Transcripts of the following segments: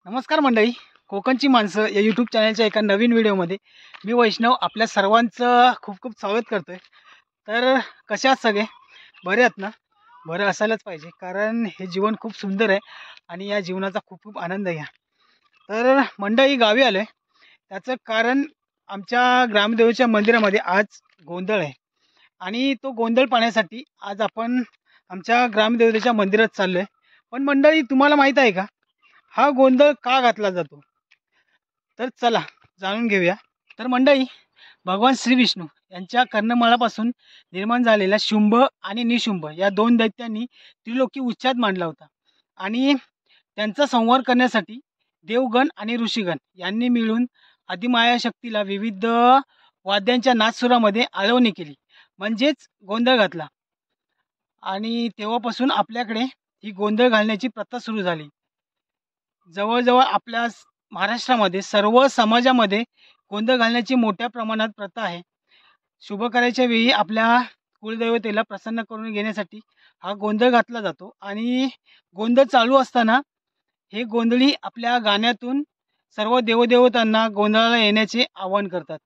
नमस्कार मंडळी, कोकणची माणसं या यूट्यूब चॅनलच्या एका नवीन व्हिडिओमध्ये मी वैष्णव आपल्या सर्वांचं खूप खूप स्वागत करतोय। तर कसे आहात सगळे? बरे आहात ना? बरं असायलाच पाहिजे, कारण हे जीवन खूप सुंदर आहे आणि या जीवनाचा खूप खूप आनंद घ्या। तर मंडळी गावी आलो आहे, त्याचं कारण आमच्या ग्रामदेवतेच्या मंदिरामध्ये आज गोंधळ आहे आणि तो गोंधळ पाहण्यासाठी आज आपण आमच्या ग्रामदेवतेच्या मंदिरात चाललो आहे। पण मंडळी, तुम्हाला माहीत आहे का हा गोंधळ का घातला जातो? तर चला जाणून घेऊया। तर मंडळी, भगवान श्री विष्णू यांच्या कर्णमाळापासून निर्माण झालेल्या शुंभ आणि निशुंभ या दोन दैत्यांनी त्रिलोकी उच्चात मांडला होता आणि त्यांचा संहार करण्यासाठी देवगण आणि ऋषीगण यांनी मिळून आदिमाया शक्तीला विविध वाद्यांच्या नादसुरामध्ये आळवणी केली, म्हणजेच गोंधळ घातला। आणि तेव्हापासून आपल्याकडे ही गोंधळ घालण्याची प्रथा सुरू झाली। जवळजवळ आपल्या महाराष्ट्रामध्ये सर्व समाजामध्ये गोंधळ घालण्याची मोठ्या प्रमाणात प्रथा आहे। शुभ कार्याच्या वेळी आपल्या कुलदैवतेला प्रसन्न करून घेण्यासाठी हा गोंधळ घातला जातो आणि गोंधळ चालू असताना हे गोंधळी आपल्या गाण्यातून सर्व देवदेवतांना गोंधळाला येण्याचे आवाहन करतात।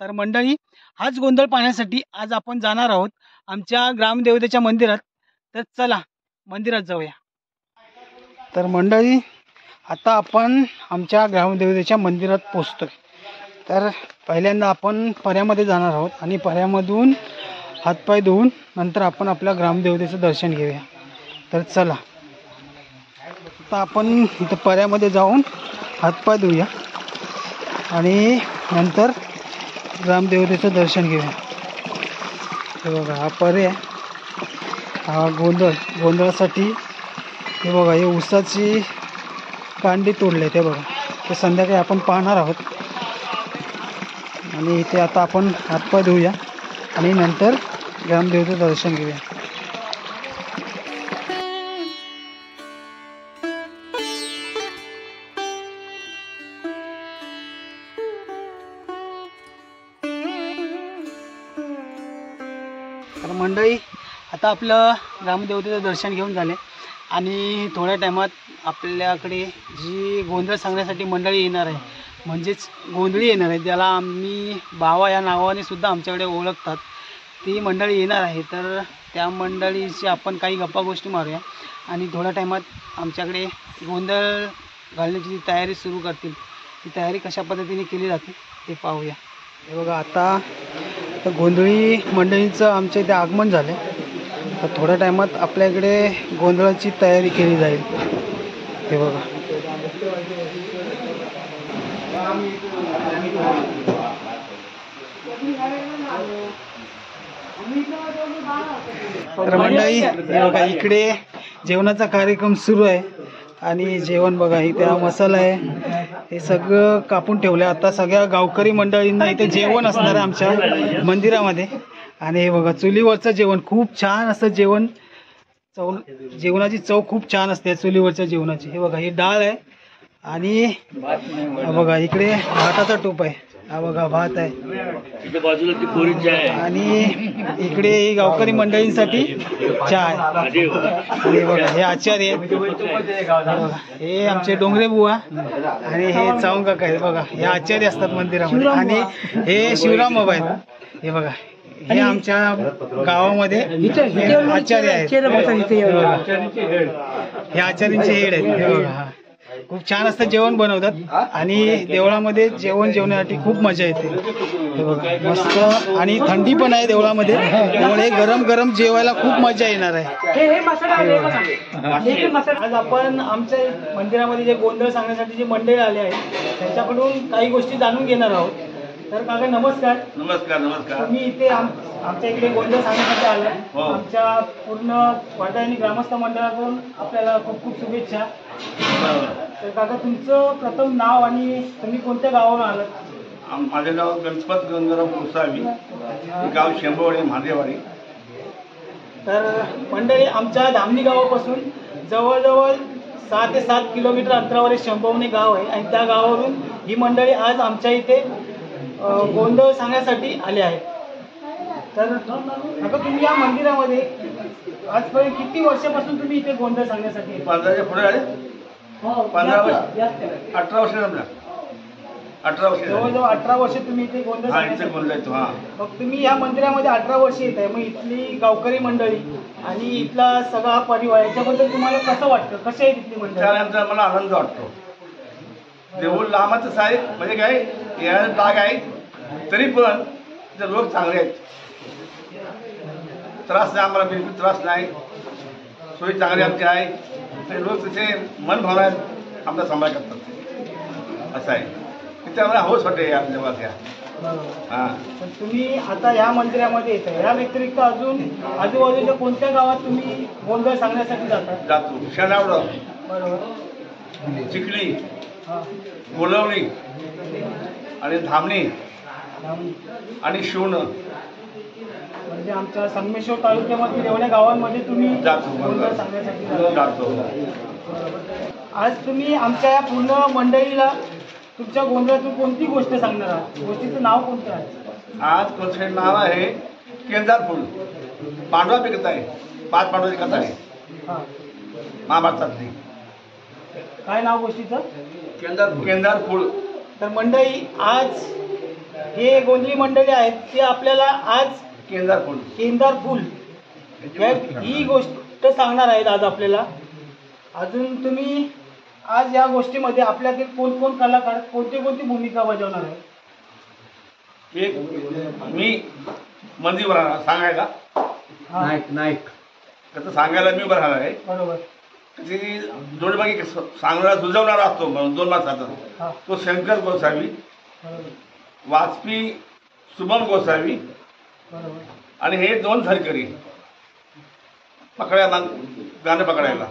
तर मंडळी, हाच गोंधळ पाहण्यासाठी आज आपण जाणार आहोत आमच्या ग्रामदेवतेच्या मंदिरात। तर चला मंदिरात जाऊया। तर मंडळी, आता आपण आमच्या ग्रामदेवतेच्या मंदिरात पोहोचतोय। तर पहिल्यांदा आपण पर्यामध्ये जाणार आहोत आणि पर्यामधून हातपाय धुवून नंतर आपण आपल्या ग्रामदेवतेचं दर्शन घेऊया। तर चला आता आपण इथं पर्यामध्ये जाऊन हातपाय धुऊया आणि नंतर ग्रामदेवतेचं दर्शन घेऊया। हे बघा, हा पर्या, हा गोंधळासाठी हे बघा, हे ऊसाची कांडी तोडले ते बघा, ते संध्याकाळी आपण पाहणार आहोत। आणि इथे आता आपण हातपाय धुऊया आणि नंतर ग्रामदेवतेचं दर्शन घेऊया। तर मंडळी, आता आपलं ग्रामदेवतेचं दर्शन घेऊन झाले आणि थोड्या टायमात आपल्याकडे जी गोंधळ सांगण्यासाठी मंडळी येणार आहे, म्हणजेच गोंधळी येणार आहे, ज्याला आम्ही बावा या नावाने सुद्धा आमच्याकडे ओळखतात, ती मंडळी येणार आहे। तर त्या मंडळीची आपण काही गप्पा गोष्टी मारूया आणि थोड्या टायमात आमच्याकडे गोंधळ घालण्याची जी तयारी सुरू करतील, ती तयारी कशा पद्धतीने केली जाते ते पाहूया। हे बघा, आता गोंधळी मंडळींचं आमच्या इथे आगमन झालं आहे। तर थोड्या टायमात आपल्याकडे गोंधळाची तयारी केली जाईल। हे बघा, तर मंडळी हे बघा, इकडे जेवणाचा कार्यक्रम सुरू आहे आणि जेवण बघा, इथे हा मसाला आहे, हे सगळं कापून ठेवलं आहे। आता सगळ्या गावकरी मंडळींना इथे जेवण असणार आहे आमच्या मंदिरामध्ये। आणि हे बघा, चुलीवरचं जेवण खूप छान असतं, जेवणाची चव खूप छान असते चुलीवरच्या जेवणाची। हे बघा, ही डाळ आहे आणि बघा इकडे भाताचा टोप आहे, हा बघा भात आहे, इथे बाजूला ती कोरी चहा आहे आणि इकडे गावकरी मंडळींसाठी चहा आहे। आणि बघा, हे आचार्य आहेत, हे आमचे डोंगरे बुवा आणि हे चावून काका आहेत। बघा, हे आचार्य असतात मंदिरामध्ये आणि हे शिवराम बाबा आहेत। हे बघा, हे आमच्या गावामध्ये आचार्य आहेत, हे आचार्यांचे हेड आहेत। हे बघा, खूप छान असतं जेवण बनवतात आणि देवळामध्ये जेवण जेवण्यासाठी खूप मजा येते। हे बघा, मस्त, आणि थंडी पण आहे देवळामध्ये, त्यामुळे गरम गरम जेवायला खूप मजा येणार आहे। आज आपण आमच्या मंदिरामध्ये जे गोंधळ सांगण्यासाठी जे मंडळी आले आहेत त्यांच्याकडून काही गोष्टी जाणून घेणार आहोत। तर काका नमस्कार। नमस्कार नमस्कार। तुम्ही इथे आमच्या इकडे गोंधळ सांगण्यासाठी आलात, आमच्या पूर्ण वाटा आणि ग्रामस्थ मंडळाकडून आपल्याला खूप खूप शुभेच्छा। तर काका, तुमचं प्रथम नाव आणि तुम्ही कोणत्या गावावरून आलात? माझे नाव गणपत गंगाराम गोसावी, गाव शेंबवडी महादेवाडी। तर मंडळी आमच्या धामणी गावापासून जवळजवळ 6 ते 7 किलोमीटर अंतरावर हे शंभवणे गाव आहे आणि त्या गावावरून ही मंडळी आज आमच्या इथे गोंधळ सांगण्यासाठी आले आहेत. तर आता तुम्ही या मंदिरामध्ये आजपर्यंत किती वर्षापासून तुम्ही इथे गोंधळ सांगण्यासाठी? 15 पुढे आले. 15 वर्ष 18 वर्ष जमला. 18 वर्ष जवळजवळ 18 वर्ष तुम्ही इथे गोंधळ सांगण्यासाठी. मग तुम्ही या मंदिरामध्ये 18 वर्ष येत आहे, मग इथली गावकरी मंडळी आणि इथला सगळा परिवार याच्याबद्दल तुम्हाला कसं वाटतं? कसे आहे तिथली मंडळी? त्यानंतर मला आनंद वाटतो. देऊळ लांबच आहे म्हणजे काय येणारे डाग आहे तरी पण ते लोक चांगले आहेत. त्रास नाही आम्हाला, बिलकुल त्रास नाही. सोयी चांगली आमची आहे. ते लोक तसे मन भावना आमचा सांभाळ करतात असं आहे. तिथे आम्हाला हौस वाटते आमच्या वाक्या. हां, तर तुम्ही आता या मंदिरामध्ये येत आहे, या व्यतिरिक्त अजून आजूबाजूच्या कोणत्या गावात तुम्ही गोंधळ सांगण्यासाठी जातो? शेणावडं, बरोबर, चिखली, गोलवणी आणि धामणी आणि शिवणं, म्हणजे आमच्या संगमेश्वर तालुक्यामधील एवढ्या गावांमध्ये तुम्ही गोंधळ सांगण्यासाठी जातो. आज तुम्ही आमच्या या पूर्ण मंडळीला तुमच्या गोंधळातून कोणती गोष्ट सांगणार आहात? गोष्टीचं नाव कोणतं आहे? आज गोष्टीचं नाव आहे केंदार फूल. पांडवा कथा आहे, 5 पांडवाची कथा आहे महाभारतातली. काय नाव गोष्टीचं? केंदार फूल. तर मंडळी आज हे गोंधळी मंडळी आहेत ते आपल्याला आज केंदार फूल ही गोष्ट सांगणार आहेत आज आपल्याला. अजून तुम्ही आज या गोष्टीमध्ये आपल्यातील कोण कलाकार कोणती भूमिका बजावणार आहे? एक मी मंदिर राहणार सांगायला, नायक त्याचं सांगायला मी उभं राहणार आहे. बरोबर. त्याची जोडीबागी सांगणारा सुजवणारा असतो म्हणून 2 माणसाचा. तो शंकर गोसावी, वाजपी शुभम गोसावी आणि हे 2 धरकरी पकडायला गाणं पकडायला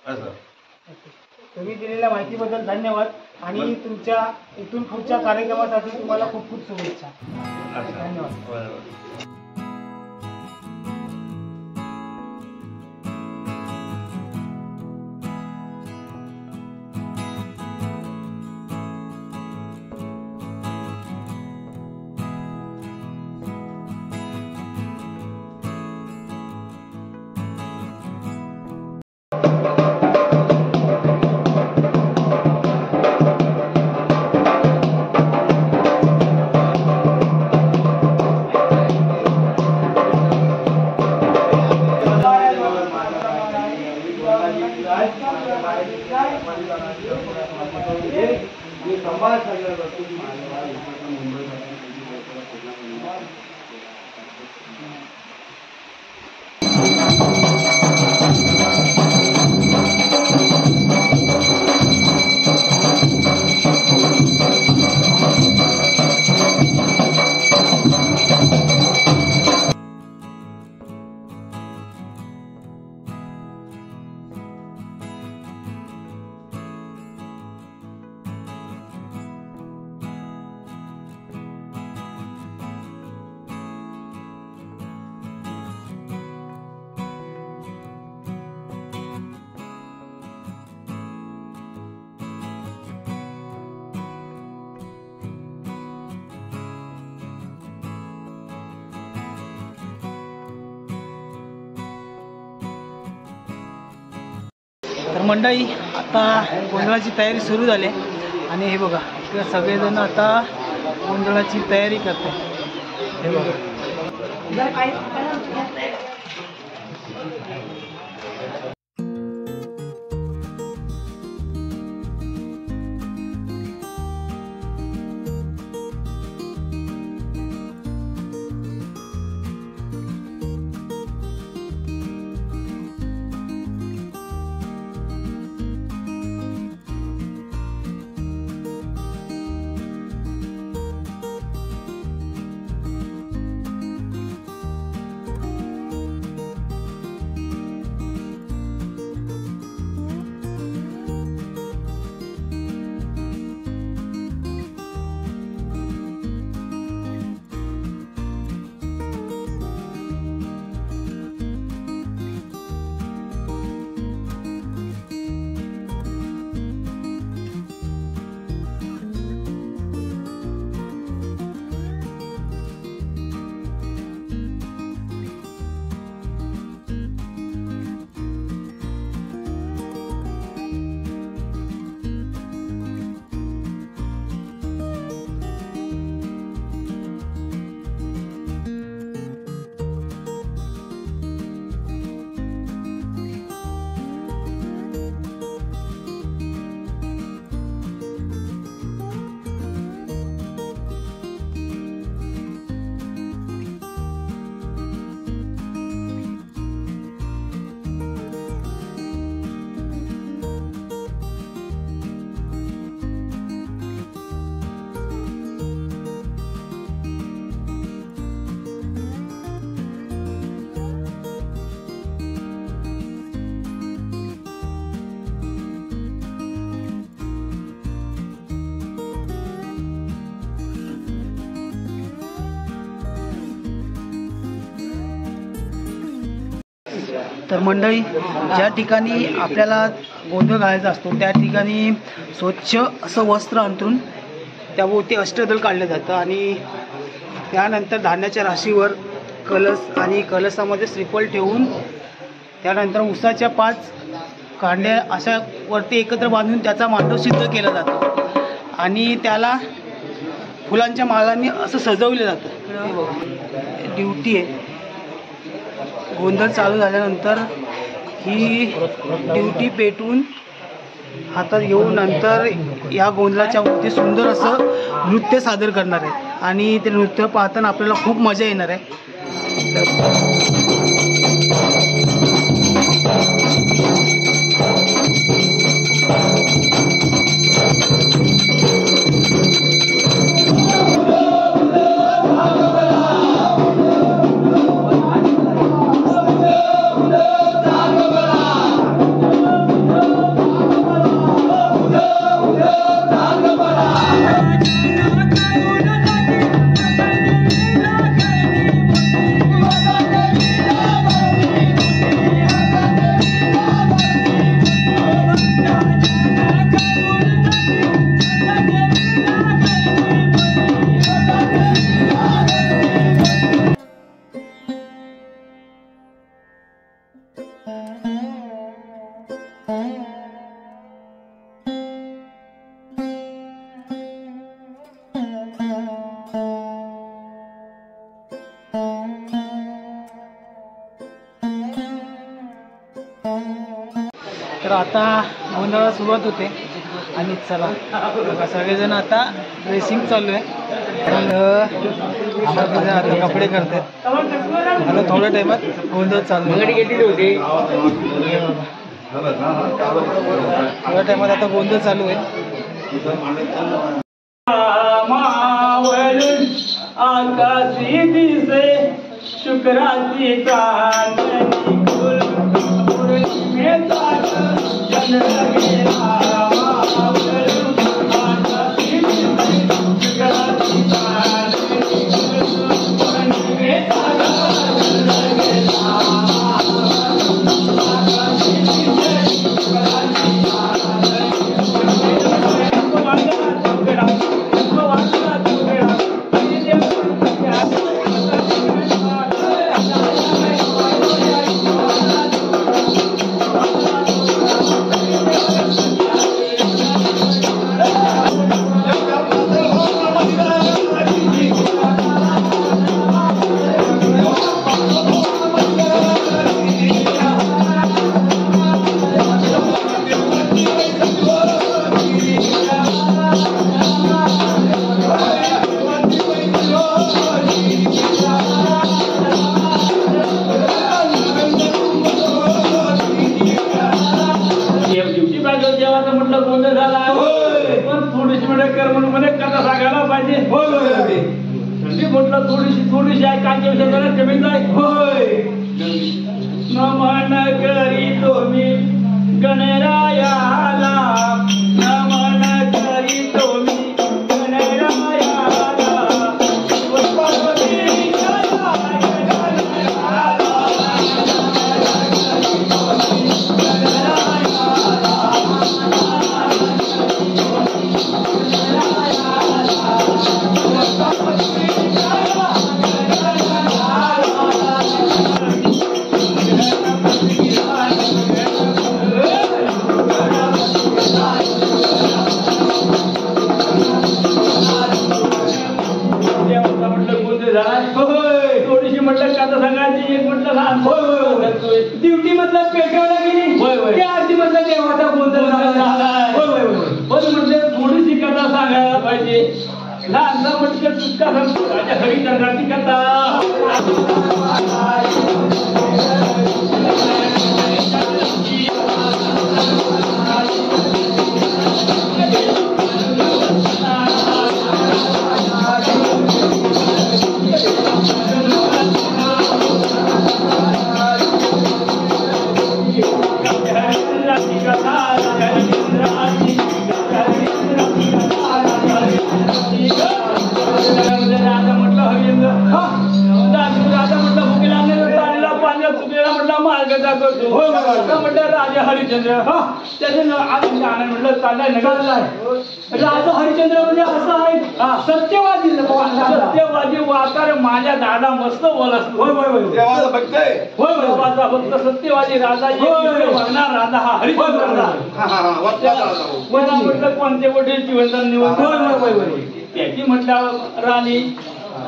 असं. तुम्ही दिलेल्या माहितीबद्दल धन्यवाद आणि तुमच्या इथून पुढच्या कार्यक्रमासाठी तुम्हाला खूप खूप शुभेच्छा. धन्यवाद. तर मंडळी आता गोंधळाची तयारी सुरू झाली आणि हे बघा इकडे सगळेजण आता गोंधळाची तयारी करते. हे बघा तर मंडळी, ज्या ठिकाणी आपल्याला गोंधळ घालायचा असतो त्या ठिकाणी स्वच्छ असं वस्त्र अंथरून त्याभोवती अष्टदल काढलं जातं आणि त्यानंतर धान्याच्या राशीवर कलश आणि कलशामध्ये श्रीफळ ठेवून त्यानंतर उसाच्या 5 कांड्या अशा वरती एकत्र बांधून त्याचा मांडव सिद्ध केला जातो आणि त्याला फुलांच्या माळांनी असं सजवलं जातं. ड्युटी आहे. गोंधळ चालू झाल्यानंतर ही ड्युटी पेटवून हातात घेऊन नंतर या गोंधळाच्या वरती सुंदर असं नृत्य सादर करणार आहे आणि ते नृत्य पाहताना आपल्याला खूप मजा येणार आहे. तर आता गोंधळाला सुरुवात होते आणि चला सगळेजण आता ड्रेसिंग चालू आहे. आता कपडे करतात. आता थोड्या टाइमात गोंधळ चालू आहे. थोड्या टाइमात आता गोंधळ चालू आहे. आकाशी दिसे शुक्राची चांदणी थोडीशी आहे कांच्या विषयाला कमी जाय होय नमन करी तुम्ही गणरायाला नमन करी तुम्ही गणरायाला थोडीशी म्हटलं कथा सांगायची एक म्हटलं लहान ड्युटी मधलं पेटवला गेली आरती मधलं देवाचा गोंधळ पण म्हटलं थोडीशी कथा सांगायला पाहिजे. लहानसा म्हटलं चुटका सांगतो राजा हरिचंद्राची कथा. राजा म्हटलं भुकेला पाणी करतो आता म्हटलं राजा हरिश्चंद्र त्याचं आनंद म्हटलं चाललाय नगर राजा हरिश्चंद्र म्हणजे असं आहे सत्यवादी सत्यवादी वाकार माझ्या दादा मस्त बोल असतो देवाचा भक्त आहे. देवाचा भक्त सत्यवादी राजा वागणार राजा हा हरिश्चंद्र कोणा म्हटलं कोणते वडील जीवनदान निवड त्याची म्हटलं राणी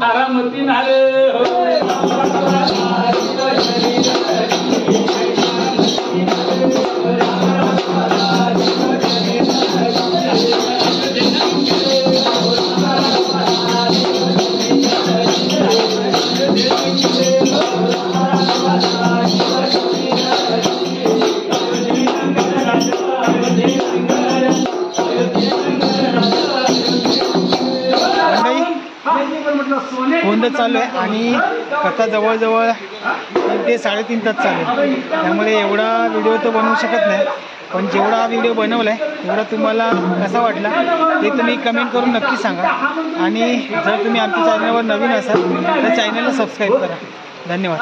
आरामती नारे गोंधळ चालू आहे आणि कथा जवळजवळ 3 ते 3.5 तास चालू आहे. त्यामुळे एवढा व्हिडिओ तर बनवू शकत नाही, पण जेवढा हा व्हिडिओ बनवला आहे तेवढा तुम्हाला कसा वाटला ते तुम्ही कमेंट करून नक्की सांगा. आणि जर तुम्ही आमच्या चॅनलवर नवीन असाल तर चॅनलला सबस्क्राईब करा. धन्यवाद.